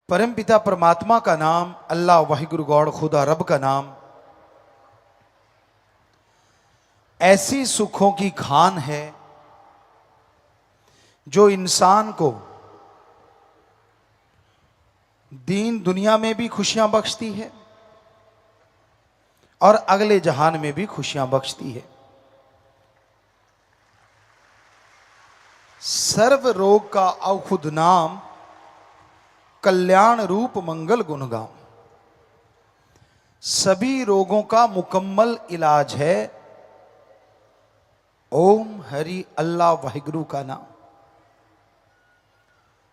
परम पिता परमात्मा का नाम, अल्लाह वाहिगुरु गॉड खुदा रब का नाम ऐसी सुखों की खान है जो इंसान को दीन दुनिया में भी खुशियां बख्शती है और अगले जहान में भी खुशियां बख्शती है। सर्व रोग का औखुद नाम, कल्याण रूप मंगल गुणगाम। सभी रोगों का मुकम्मल इलाज है ओम हरि अल्लाह वाहिगुरु का नाम।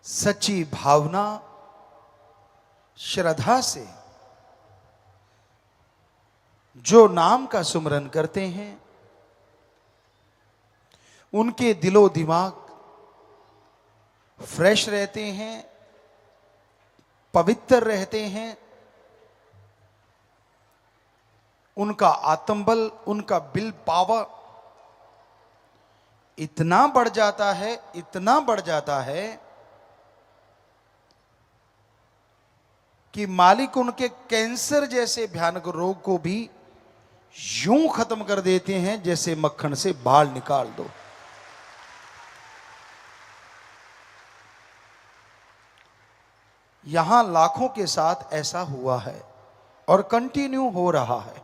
सच्ची भावना श्रद्धा से जो नाम का सुमरन करते हैं उनके दिलो दिमाग फ्रेश रहते हैं, पवित्र रहते हैं। उनका आत्मबल, उनका विल पावर इतना बढ़ जाता है, इतना बढ़ जाता है कि मालिक उनके कैंसर जैसे भयानक रोग को भी यूं खत्म कर देते हैं जैसे मक्खन से बाल निकाल दो। यहां लाखों के साथ ऐसा हुआ है और कंटिन्यू हो रहा है।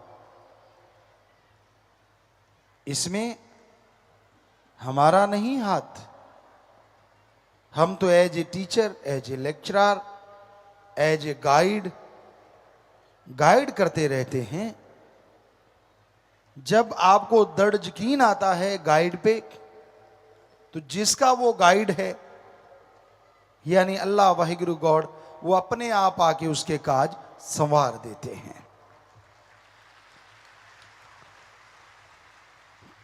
इसमें हमारा नहीं हाथ। हम तो as a teacher, as a lecturer, as a guide करते रहते हैं। जब आपको दृढ़ यकीन आता है गाइड पे, तो जिसका वो गाइड है यानी अल्लाह वाहिगुरु गॉड, वो अपने आप आके उसके काज संवार देते हैं।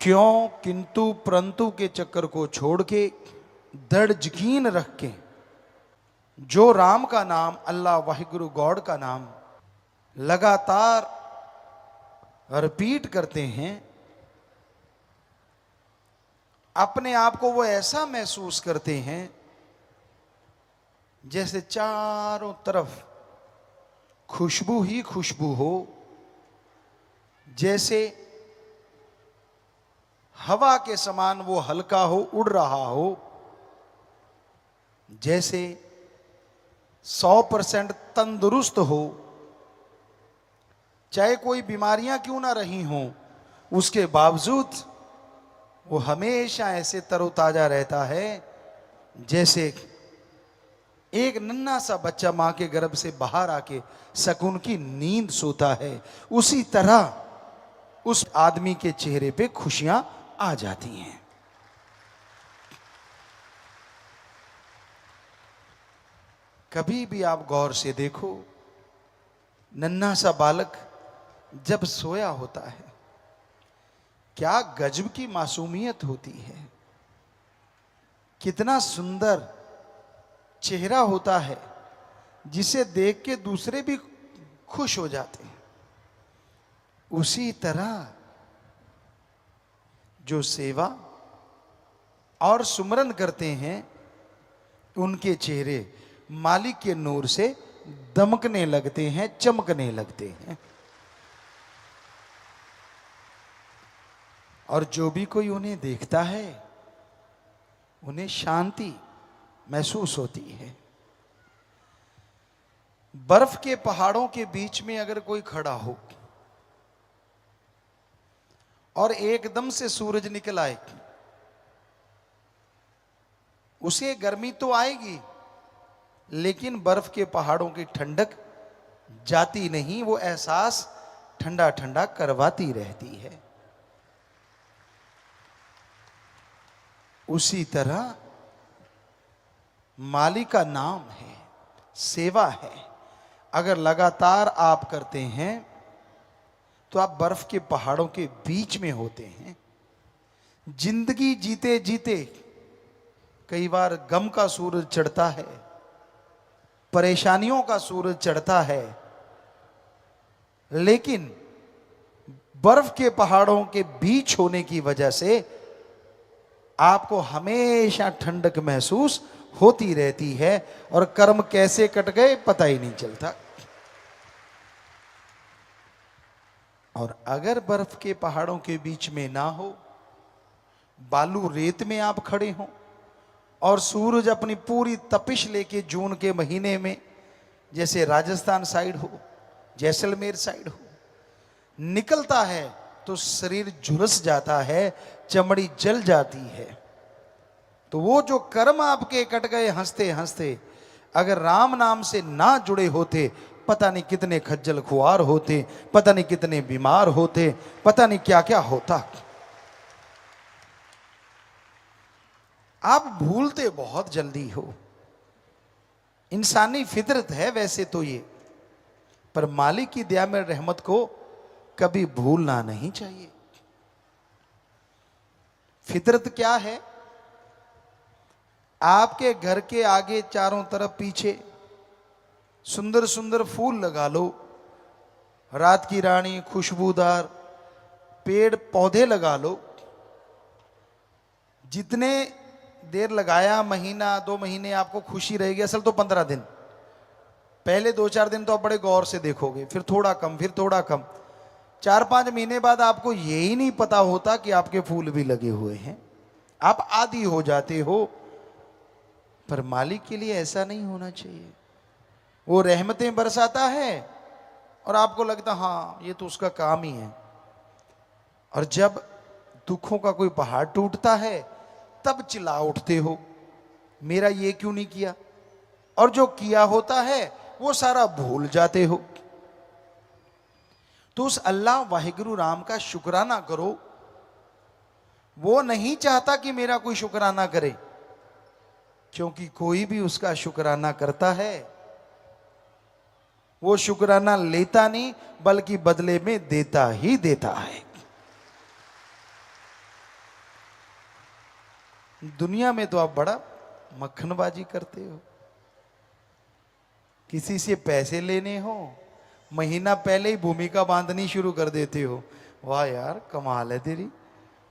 क्यों, किंतु परंतु के चक्कर को छोड़ के दृढ़ यकीन रख के जो राम का नाम, अल्लाह वाहिगुरु गॉड का नाम लगातार रिपीट करते हैं, अपने आप को वो ऐसा महसूस करते हैं जैसे चारों तरफ खुशबू ही खुशबू हो, जैसे हवा के समान वो हल्का हो, उड़ रहा हो, जैसे 100% तंदुरुस्त हो, चाहे कोई बीमारियां क्यों ना रही हों, उसके बावजूद वो हमेशा ऐसे तरोताजा रहता है जैसे एक नन्हा सा बच्चा मां के गर्भ से बाहर आके सुकून की नींद सोता है। उसी तरह उस आदमी के चेहरे पे खुशियां आ जाती हैं। कभी भी आप गौर से देखो, नन्हा सा बालक जब सोया होता है, क्या गजब की मासूमियत होती है, कितना सुंदर चेहरा होता है जिसे देख के दूसरे भी खुश हो जाते हैं। उसी तरह जो सेवा और सुमरन करते हैं, उनके चेहरे मालिक के नूर से दमकने लगते हैं, चमकने लगते हैं। और जो भी कोई उन्हें देखता है उन्हें शांति महसूस होती है। बर्फ के पहाड़ों के बीच में अगर कोई खड़ा हो और एकदम से सूरज निकल आए, उसे गर्मी तो आएगी लेकिन बर्फ के पहाड़ों की ठंडक जाती नहीं, वो एहसास ठंडा ठंडा करवाती रहती है। उसी तरह मालिक का नाम है, सेवा है, अगर लगातार आप करते हैं तो आप बर्फ के पहाड़ों के बीच में होते हैं। जिंदगी जीते जीते कई बार गम का सूरज चढ़ता है, परेशानियों का सूरज चढ़ता है, लेकिन बर्फ के पहाड़ों के बीच होने की वजह से आपको हमेशा ठंडक महसूस होती रहती है और कर्म कैसे कट गए पता ही नहीं चलता। और अगर बर्फ के पहाड़ों के बीच में ना हो, बालू रेत में आप खड़े हो और सूरज अपनी पूरी तपिश लेके जून के महीने में, जैसे राजस्थान साइड हो, जैसलमेर साइड हो, निकलता है तो शरीर झुलस जाता है, चमड़ी जल जाती है। तो वो जो कर्म आपके कट गए हंसते हंसते, अगर राम नाम से ना जुड़े होते, पता नहीं कितने खज्जल खुआर होते, पता नहीं कितने बीमार होते, पता नहीं क्या क्या होता। आप भूलते बहुत जल्दी हो, इंसानी फितरत है वैसे तो ये, पर मालिक की दया में रहमत को कभी भूलना नहीं चाहिए। फितरत क्या है? आपके घर के आगे चारों तरफ पीछे सुंदर सुंदर फूल लगा लो, रात की रानी, खुशबूदार पेड़ पौधे लगा लो। जितने देर लगाया, महीना 2 महीने आपको खुशी रहेगी, असल तो 15 दिन, पहले 2-4 दिन तो आप बड़े गौर से देखोगे, फिर थोड़ा कम, फिर थोड़ा कम, 4-5 महीने बाद आपको यही नहीं पता होता कि आपके फूल भी लगे हुए हैं, आप आदी हो जाते हो। पर मालिक के लिए ऐसा नहीं होना चाहिए। वो रहमतें बरसाता है और आपको लगता हाँ ये तो उसका काम ही है, और जब दुखों का कोई पहाड़ टूटता है तब चिल्ला उठते हो मेरा ये क्यों नहीं किया, और जो किया होता है वो सारा भूल जाते हो। तो उस अल्लाह वाहिगुरु राम का शुक्राना करो। वो नहीं चाहता कि मेरा कोई शुक्राना करे, क्योंकि कोई भी उसका शुक्राना करता है वो शुक्राना लेता नहीं बल्कि बदले में देता ही देता है। दुनिया में तो आप बड़ा मक्खनबाजी करते हो, किसी से पैसे लेने हो, महीना पहले ही भूमिका बांधनी शुरू कर देते हो। वाह यार कमाल है तेरी,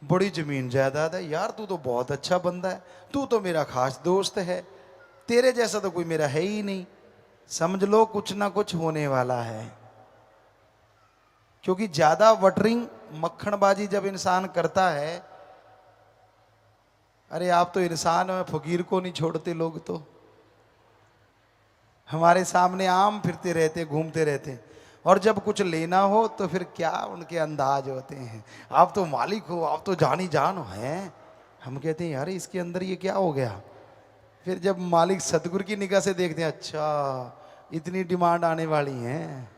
बड़ी जमीन जायदाद है यार, तू तो बहुत अच्छा बंदा है, तू तो मेरा खास दोस्त है, तेरे जैसा तो कोई मेरा है ही नहीं। समझ लो कुछ ना कुछ होने वाला है, क्योंकि ज्यादा वटरिंग मक्खनबाजी जब इंसान करता है, अरे आप तो इंसान में फकीर को नहीं छोड़ते लोग, तो हमारे सामने आम फिरते रहते, घूमते रहते, और जब कुछ लेना हो तो फिर क्या उनके अंदाज होते हैं, आप तो मालिक हो, आप तो जानी जान हो हैं। हम कहते हैं यार इसके अंदर ये क्या हो गया। फिर जब मालिक सतगुरु की निगाह से देखते हैं, अच्छा इतनी डिमांड आने वाली है,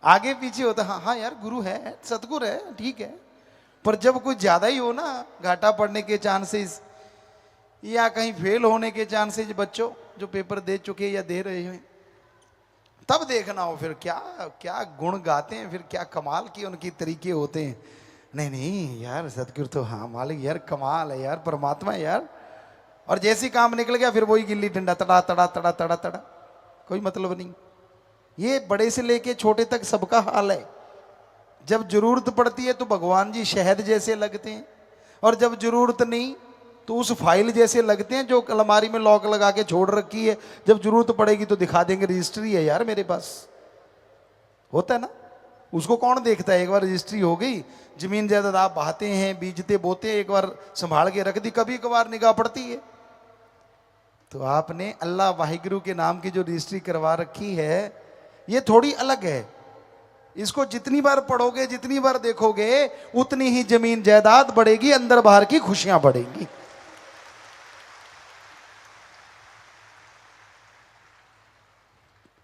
आगे पीछे होता हाँ हाँ यार गुरु है, सतगुरु है, ठीक है। पर जब कुछ ज्यादा ही हो ना, घाटा पड़ने के चांसेस या कहीं फेल होने के चांसेस, बच्चों जो पेपर दे चुके या दे रहे हैं, तब देखना हो फिर क्या क्या गुण गाते हैं, फिर क्या कमाल की उनकी तरीके होते हैं। नहीं नहीं यार सतगुरु तो हाँ मालिक यार कमाल है यार, परमात्मा है यार। और जैसे काम निकल गया फिर वही गिल्ली डंडा, तड़ा तड़ा तड़ा तड़ा तड़ा, कोई मतलब नहीं। ये बड़े से लेके छोटे तक सबका हाल है। जब जरूरत पड़ती है तो भगवान जी शहद जैसे लगते हैं, और जब जरूरत नहीं तो उस फाइल जैसे लगते हैं जो अलमारी में लॉक लगा के छोड़ रखी है, जब जरूरत पड़ेगी तो दिखा देंगे रजिस्ट्री है यार मेरे पास, होता है ना। उसको कौन देखता है, एक बार रजिस्ट्री हो गई, जमीन जायदाद आप बहाते हैं, बीजते बोते, एक बार संभाल के रख दी, कभी कभार निगाह पड़ती है। तो आपने अल्लाह वाहिगुरु के नाम की जो रजिस्ट्री करवा रखी है ये थोड़ी अलग है, इसको जितनी बार पढ़ोगे, जितनी बार देखोगे, उतनी ही जमीन जायदाद बढ़ेगी, अंदर बाहर की खुशियां बढ़ेंगी।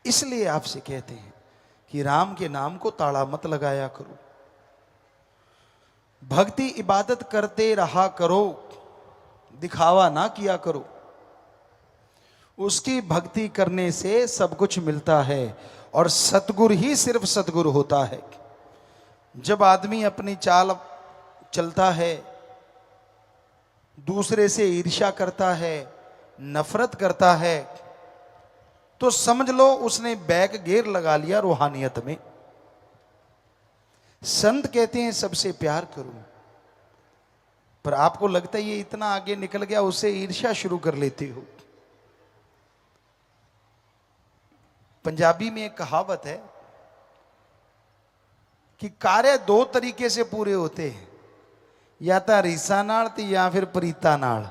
इसलिए आपसे कहते हैं कि राम के नाम को ताड़ा मत लगाया करो, भक्ति इबादत करते रहा करो, दिखावा ना किया करो। उसकी भक्ति करने से सब कुछ मिलता है, और सतगुरु ही सिर्फ सतगुरु होता है। जब आदमी अपनी चाल चलता है, दूसरे से ईर्ष्या करता है, नफरत करता है, तो समझ लो उसने बैक गियर लगा लिया रूहानियत में। संत कहते हैं सबसे प्यार करो, पर आपको लगता है ये इतना आगे निकल गया, उससे ईर्ष्या शुरू कर लेते हो। पंजाबी में एक कहावत है कि कार्य दो तरीके से पूरे होते हैं, या तो रीसा नाल या फिर प्रीता नाल।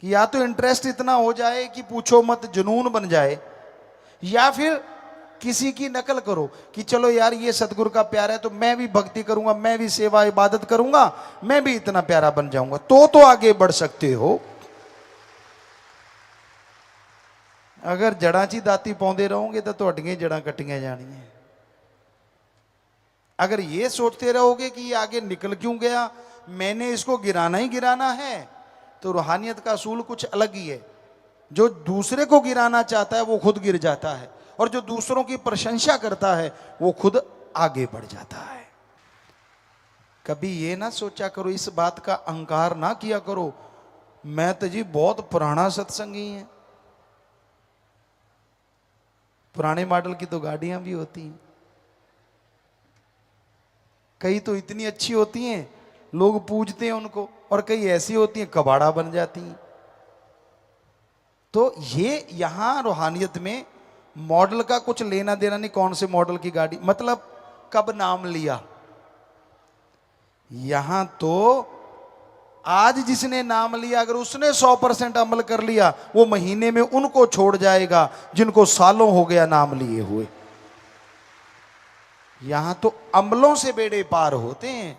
कि या तो इंटरेस्ट इतना हो जाए कि पूछो मत, जुनून बन जाए, या फिर किसी की नकल करो कि चलो यार ये सतगुरु का प्यार है तो मैं भी भक्ति करूंगा, मैं भी सेवा इबादत करूंगा, मैं भी इतना प्यारा बन जाऊंगा, तो आगे बढ़ सकते हो। अगर जड़ा ची दाती पाउंदे रहोगे तो तुहाडियां जड़ां कट्टियां जानियां। अगर ये सोचते रहोगे कि ये आगे निकल क्यों गया, मैंने इसको गिराना ही गिराना है, तो रूहानियत का असूल कुछ अलग ही है। जो दूसरे को गिराना चाहता है वो खुद गिर जाता है, और जो दूसरों की प्रशंसा करता है वो खुद आगे बढ़ जाता है। कभी ये ना सोचा करो, इस बात का अहंकार ना किया करो, मैं तो जी बहुत पुराना सत्संगी है। पुराने मॉडल की तो गाड़ियां भी होती हैं, कई तो इतनी अच्छी होती हैं लोग पूजते हैं उनको, और कई ऐसी होती हैं कबाड़ा बन जाती हैं। तो ये यहां रूहानियत में मॉडल का कुछ लेना देना नहीं, कौन से मॉडल की गाड़ी, मतलब कब नाम लिया। यहां तो आज जिसने नाम लिया, अगर उसने 100% अमल कर लिया, वो महीने में उनको छोड़ जाएगा जिनको सालों हो गया नाम लिए हुए। यहां तो अमलों से बेड़े पार होते हैं।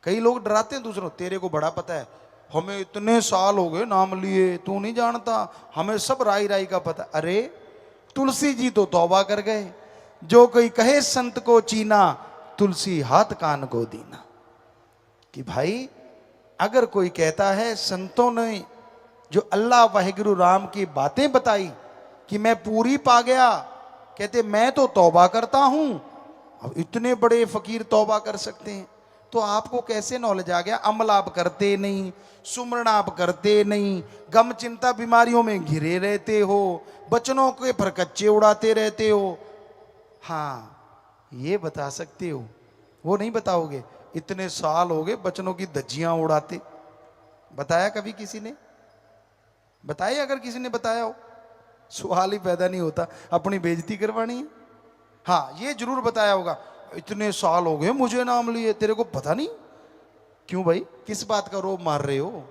कई लोग डराते हैं दूसरों, तेरे को बड़ा पता है, हमें इतने साल हो गए नाम लिए, तू नहीं जानता, हमें सब राई राई का पता। अरे तुलसी जी तो तौबा कर गए, जो कोई कहे संत को चीना, तुलसी हाथ कान को दीना। कि भाई अगर कोई कहता है संतों ने जो अल्लाह वाहिगुरु राम की बातें बताई कि मैं पूरी पा गया, कहते मैं तो तौबा करता हूं, अब इतने बड़े फकीर तौबा कर सकते हैं, तो आपको कैसे नॉलेज आ गया? अमल आप करते नहीं, सुमरण आप करते नहीं, गम चिंता बीमारियों में घिरे रहते हो, बचनों के फरकच्चे उड़ाते रहते हो। हाँ ये बता सकते हो, वो नहीं बताओगे इतने साल हो गए बचनों की धज्जियां उड़ाते। बताया कभी किसी ने? बताया? अगर किसी ने बताया हो सवाल ही पैदा नहीं होता, अपनी बेइज्जती करवानी है। हाँ ये जरूर बताया होगा, इतने साल हो गए मुझे नाम लिए, तेरे को पता नहीं। क्यों भाई, किस बात का रोब मार रहे हो?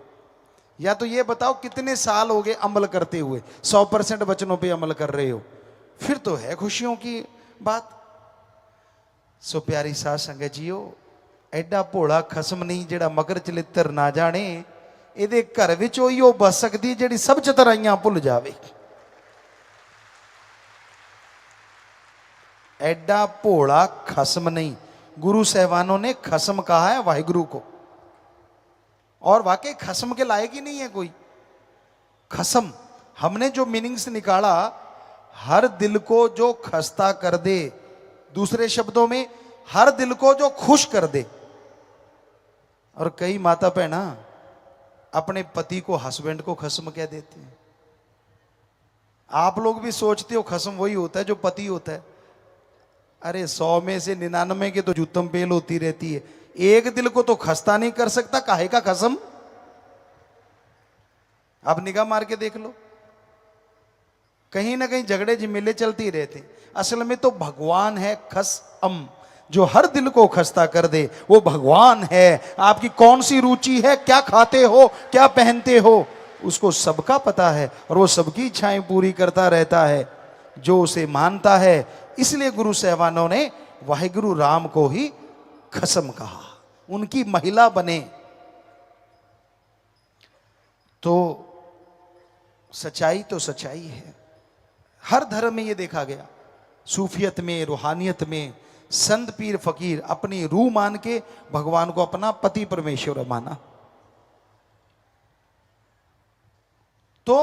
या तो ये बताओ कितने साल हो गए अमल करते हुए, 100% वचनों पे अमल कर रहे हो, फिर तो है खुशियों की बात। सो प्यारी साध संगत जीओ, एडा भोला खसम नहीं जेड़ा मगर चलित्र ना जाने, ਇਹਦੇ घर विच ਉਹੀ ਉਹ बस सकती ਜਿਹੜੀ सब चतुराइयां भुल जावे। एडा भोला खसम नहीं, गुरु साहबानों ने खसम कहा है वाहिगुरु को, और वाकई खसम के लायक ही नहीं है कोई। खसम हमने जो मीनिंग्स निकाला, हर दिल को जो खस्ता कर दे, दूसरे शब्दों में हर दिल को जो खुश कर दे। और कई माता बहना अपने पति को, हस्बैंड को खसम कह देते हैं। आप लोग भी सोचते हो खसम वही होता है जो पति होता है। अरे 100 में से 99 की तो जूतम पेल होती रहती है, एक दिल को तो खस्ता नहीं कर सकता, काहे का खसम? आप निगाह मार के देख लो, कहीं ना कहीं झगड़े झमेले चलते ही रहते। असल में तो भगवान है खसम, जो हर दिल को खस्ता कर दे, वो भगवान है। आपकी कौन सी रुचि है, क्या खाते हो, क्या पहनते हो, उसको सबका पता है, और वो सबकी इच्छाएं पूरी करता रहता है जो उसे मानता है। इसलिए गुरु साहबानों ने वाहिगुरु राम को ही खसम कहा, उनकी महिला बने। तो सच्चाई तो सच्चाई है, हर धर्म में ये देखा गया। सूफियत में, रूहानियत में संत पीर फकीर अपनी रूह मान के भगवान को अपना पति परमेश्वर माना। तो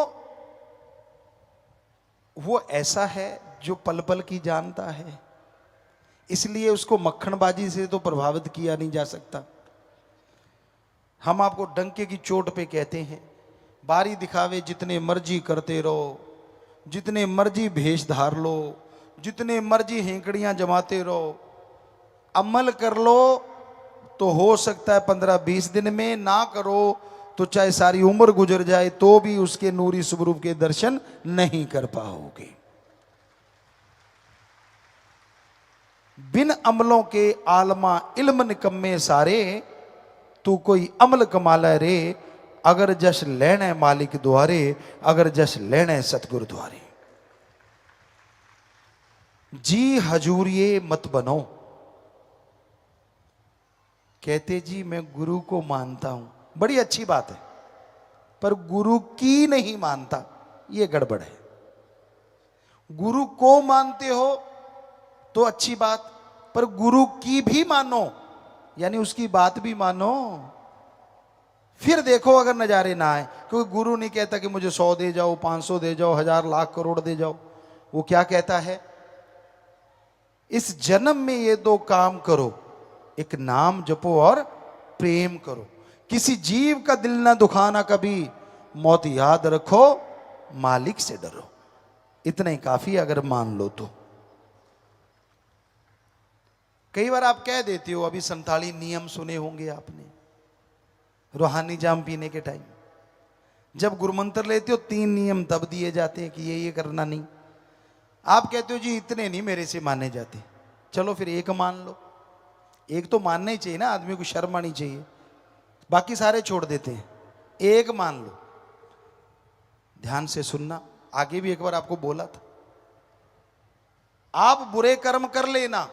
वो ऐसा है जो पल पल की जानता है, इसलिए उसको मक्खनबाजी से तो प्रभावित किया नहीं जा सकता। हम आपको डंके की चोट पे कहते हैं, बारी दिखावे जितने मर्जी करते रहो, जितने मर्जी भेष धार लो, जितने मर्जी हेंकड़ियां जमाते रहो, अमल कर लो तो हो सकता है 15-20 दिन में, ना करो तो चाहे सारी उम्र गुजर जाए तो भी उसके नूरी स्वरूप के दर्शन नहीं कर पाओगे। बिन अमलों के आलमा इल्म निकम्मे सारे, तू कोई अमल कमाला रे, अगर जश लेने मालिक द्वारे, अगर जश लेने सतगुरु द्वारे। जी हजूरिये मत बनो। कहते जी मैं गुरु को मानता हूं, बड़ी अच्छी बात है, पर गुरु की नहीं मानता, यह गड़बड़ है। गुरु को मानते हो तो अच्छी बात, पर गुरु की भी मानो, यानी उसकी बात भी मानो, फिर देखो अगर नजारे ना आए। क्योंकि गुरु नहीं कहता कि मुझे 100 दे जाओ, 500 दे जाओ, 1000 लाख करोड़ दे जाओ। वो क्या कहता है, इस जन्म में ये 2 काम करो, एक नाम जपो और प्रेम करो। किसी जीव का दिल ना दुखाना कभी, मौत याद रखो, मालिक से डरो। इतना ही काफी अगर मान लो तो। कई बार आप कह देते हो, अभी संताली नियम सुने होंगे आपने, रूहानी जाम पीने के टाइम जब गुरुमंत्र लेते हो 3 नियम तब दिए जाते हैं कि ये करना नहीं। आप कहते हो जी इतने नहीं मेरे से माने जाते, चलो फिर एक मान लो। एक तो मानना ही चाहिए ना, आदमी को शर्म आनी चाहिए, बाकी सारे छोड़ देते हैं, एक मान लो। ध्यान से सुनना, आगे भी एक बार आपको बोला था, आप बुरे कर्म कर लेना,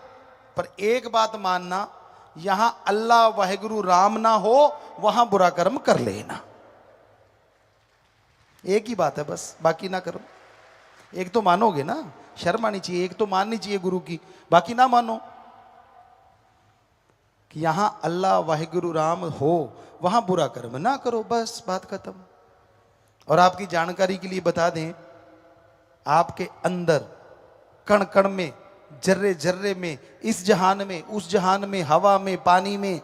पर एक बात मानना, यहां अल्लाह वाहिगुरु राम ना हो, वहां बुरा कर्म कर लेना। एक ही बात है बस, बाकी ना करो। एक तो मानोगे ना, शर्म आनी चाहिए, एक तो माननी चाहिए गुरु की, बाकी ना मानो। कि यहां अल्लाह वाहिगुरु राम हो, वहां बुरा कर्म ना करो, बस बात खत्म। और आपकी जानकारी के लिए बता दें, आपके अंदर कण कण में, जर्रे जर्रे में, इस जहान में, उस जहान में, हवा में, पानी में,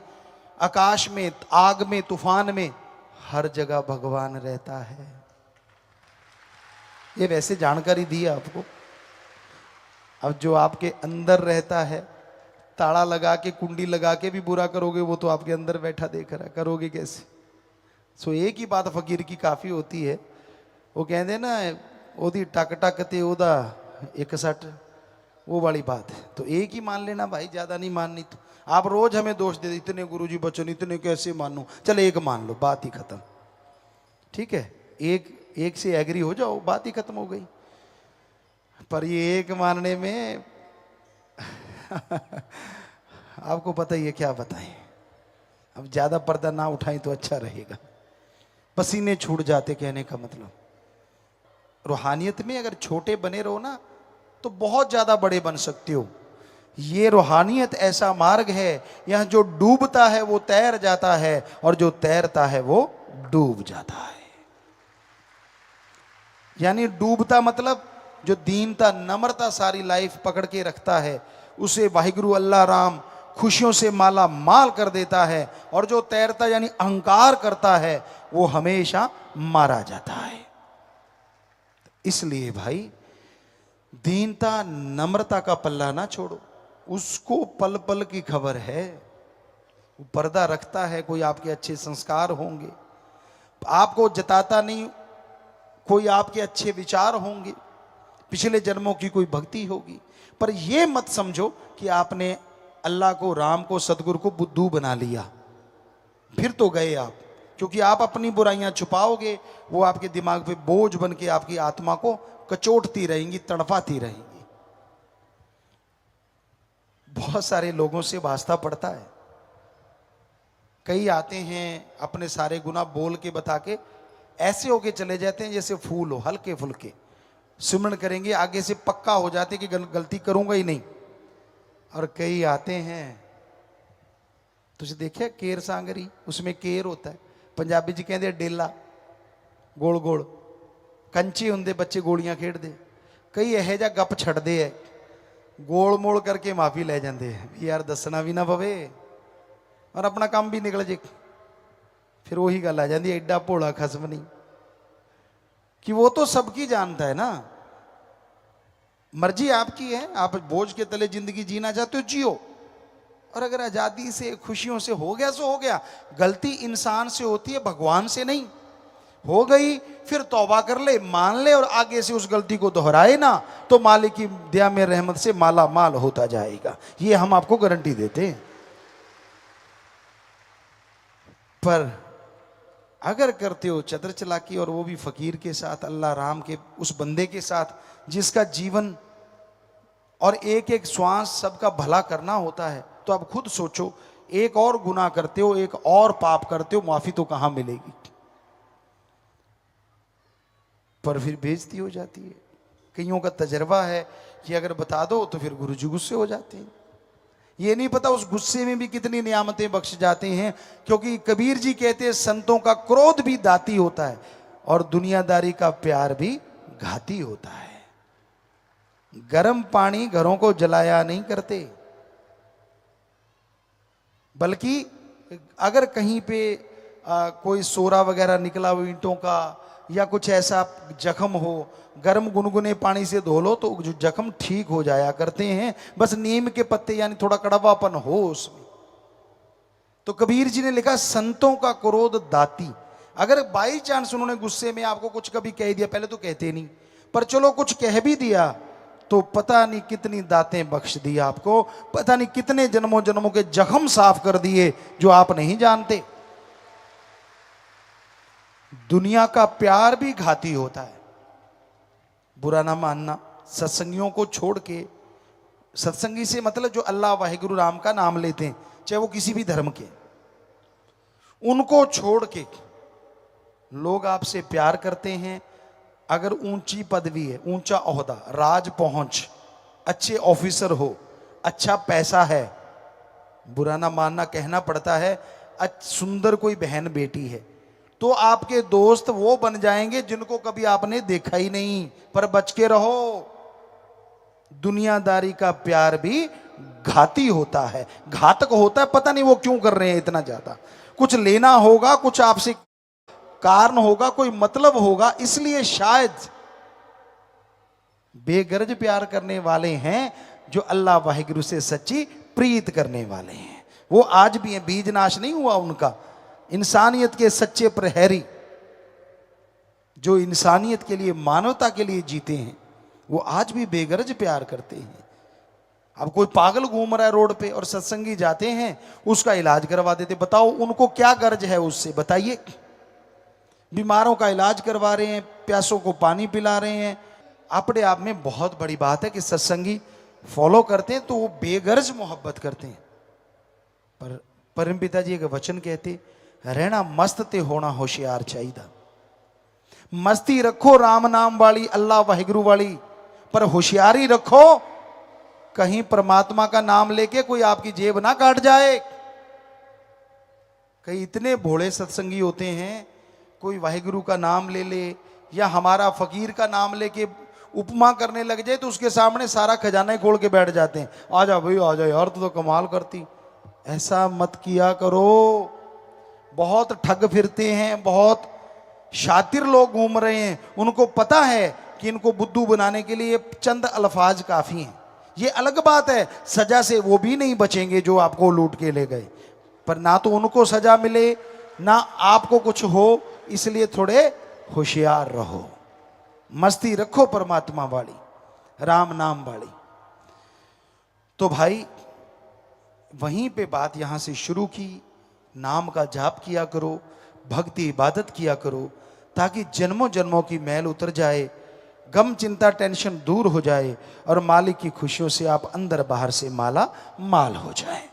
आकाश में, आग में, तूफान में, हर जगह भगवान रहता है। ये वैसे जानकारी दी है आपको। अब जो आपके अंदर रहता है, ताला लगा के, कुंडी लगा के भी बुरा करोगे, वो तो आपके अंदर बैठा देख रहा है, करोगे कैसे। सो एक ही बात फकीर की काफी होती है। वो कहते ना, ओदी टक टक ते ओदा 61, वो वाली बात है। तो एक ही मान लेना भाई, ज्यादा नहीं माननी। तो आप रोज हमें दोष दे, इतने गुरुजी बचन, इतने कैसे मानूं, चल एक मान लो, बात ही खत्म। ठीक है, एक से एग्री हो जाओ, बात ही खत्म हो गई। पर ये एक मानने में आपको पता ही है क्या बताएं। अब ज्यादा पर्दा ना उठाएं तो अच्छा रहेगा, पसीने छूट जाते, कहने का मतलब। रूहानियत में अगर छोटे बने रहो ना, तो बहुत ज्यादा बड़े बन सकते हो। ये रूहानियत ऐसा मार्ग है, यहां जो डूबता है वो तैर जाता है, और जो तैरता है वो डूब जाता है। यानी डूबता मतलब जो दीनता, नम्रता सारी लाइफ पकड़ के रखता है, उसे वाहिगुरु अल्लाह राम खुशियों से माला माल कर देता है। और जो तैरता यानी अहंकार करता है, वो हमेशा मारा जाता है। इसलिए भाई, दीनता नम्रता का पल्ला ना छोड़ो, उसको पल पल की खबर है। वो पर्दा रखता है, कोई आपके अच्छे संस्कार होंगे, आपको जताता नहीं, कोई आपके अच्छे विचार होंगे, पिछले जन्मों की कोई भक्ति होगी। पर यह मत समझो कि आपने अल्लाह को, राम को, सतगुरु को बुद्धू बना लिया, फिर तो गए आप। क्योंकि आप अपनी बुराइयां छुपाओगे, वो आपके दिमाग पे बोझ बन के आपकी आत्मा को कचोटती रहेंगी, तड़पाती रहेंगी। बहुत सारे लोगों से वास्ता पड़ता है। कई आते हैं अपने सारे गुनाह बोल के बता के, ऐसे होके चले जाते हैं जैसे फूल हो, हल्के फुल्के सिमरन करेंगे, आगे से पक्का हो जाते कि गलती करूंगा ही नहीं। और कई आते हैं, तुझे देखिए केर सांगरी, उसमें केर होता है, पंजाबी जी कहते डेला, गोल गोल कंचे होंगे, बच्चे गोलियां खेडते। कई यह जा गप छड़ते है, गोल मोल करके माफी ले जाते हैं, यार दसना भी ना पवे और अपना काम भी निकल जे। फिर वही गल आ जाती है, एडा भोला खसम नहीं, कि वो तो सबकी जानता है ना। मर्जी आपकी है, आप बोझ के तले जिंदगी जीना चाहते हो, जियो, और अगर आजादी से खुशियों से हो गया सो हो गया। गलती इंसान से होती है, भगवान से नहीं। हो गई फिर तौबा कर ले, मान ले और आगे से उस गलती को दोहराए ना, तो मालिक की दया में रहमत से माला माल होता जाएगा। ये हम आपको गारंटी देते हैं। पर अगर करते हो चदर चलाकी, और वो भी फकीर के साथ, अल्लाह राम के उस बंदे के साथ जिसका जीवन और एक एक श्वास सबका भला करना होता है, तो अब खुद सोचो, एक और गुनाह करते हो, एक और पाप करते हो, माफी तो कहां मिलेगी। पर फिर बेइज्जती हो जाती है। कईयों का तजर्बा है कि अगर बता दो तो फिर गुरुजी गुस्से हो जाते हैं। ये नहीं पता उस गुस्से में भी कितनी नियामतें बख्श जाते हैं, क्योंकि कबीर जी कहते हैं संतों का क्रोध भी दाती होता है और दुनियादारी का प्यार भी घाती होता है। गर्म पानी घरों को जलाया नहीं करते, बल्कि अगर कहीं पे कोई सोरा वगैरह निकला हो ईंटों का, या कुछ ऐसा जख्म हो, गर्म गुनगुने पानी से धो लो तो जो जख्म ठीक हो जाया करते हैं। बस नीम के पत्ते यानी थोड़ा कड़वापन हो उसमें। तो कबीर जी ने लिखा संतों का क्रोध दाती। अगर बाई चांस उन्होंने गुस्से में आपको कुछ कभी कह दिया, पहले तो कहते नहीं, पर चलो कुछ कह भी दिया, तो पता नहीं कितनी दातें बख्श दी आपको, पता नहीं कितने जन्मों जन्मों के जख्म साफ कर दिए जो आप नहीं जानते। दुनिया का प्यार भी घाती होता है, बुरा ना मानना। सत्संगियों को छोड़ के, सत्संगी से मतलब जो अल्लाह वाहिगुरु राम का नाम लेते हैं, चाहे वो किसी भी धर्म के, उनको छोड़ के लोग आपसे प्यार करते हैं। अगर ऊंची पदवी है, ऊंचा ओहदा, राज पहुंच, अच्छे ऑफिसर हो, अच्छा पैसा है, बुरा ना मानना, कहना पड़ता है, सुंदर कोई बहन बेटी है, तो आपके दोस्त वो बन जाएंगे जिनको कभी आपने देखा ही नहीं। पर बच के रहो, दुनियादारी का प्यार भी घाती होता है, घातक होता है। पता नहीं वो क्यों कर रहे हैं इतना ज्यादा। कुछ लेना होगा, कुछ आपसे कारण होगा, कोई मतलब होगा, इसलिए शायद बेगरज प्यार करने वाले हैं जो अल्लाह वाहिगुरु से सच्ची प्रीत करने वाले हैं। वो आज भी हैं, बीज नाश नहीं हुआ उनका। इंसानियत के सच्चे प्रहरी जो इंसानियत के लिए, मानवता के लिए जीते हैं, वो आज भी बेगरज प्यार करते हैं। अब कोई पागल घूम रहा है रोड पे और सत्संगी जाते हैं, उसका इलाज करवा देते। बताओ उनको क्या गर्ज है उससे, बताइए। बीमारों का इलाज करवा रहे हैं, प्यासों को पानी पिला रहे हैं। अपने आप में बहुत बड़ी बात है कि सत्संगी फॉलो करते हैं तो वो बेगर्ज मोहब्बत करते हैं। पर परम पिता जी एक वचन कहते, रहना मस्त ते होना होशियार चाहिए। मस्ती रखो राम नाम वाली, अल्लाह वाहिगुरु वाली, पर होशियारी रखो कहीं परमात्मा का नाम लेके कोई आपकी जेब ना काट जाए। कई इतने भोले सत्संगी होते हैं, कोई वाहिगुरु का नाम ले ले या हमारा फकीर का नाम लेके उपमा करने लग जाए तो उसके सामने सारा खजाना ही खोल के बैठ जाते हैं। आ जा भाई आ जा यार, तो कमाल करती। ऐसा मत किया करो। बहुत ठग फिरते हैं, बहुत शातिर लोग घूम रहे हैं, उनको पता है कि इनको बुद्धू बनाने के लिए चंद अल्फाज काफी हैं। ये अलग बात है, सजा से वो भी नहीं बचेंगे जो आपको लूट के ले गए, पर ना तो उनको सजा मिले ना आपको कुछ हो, इसलिए थोड़े होशियार रहो। मस्ती रखो परमात्मा वाली, राम नाम वाली। तो भाई वहीं पे बात यहां से शुरू की, नाम का जाप किया करो, भक्ति इबादत किया करो, ताकि जन्मों जन्मों की मैल उतर जाए, गम चिंता टेंशन दूर हो जाए और मालिक की खुशियों से आप अंदर बाहर से माला माल हो जाए।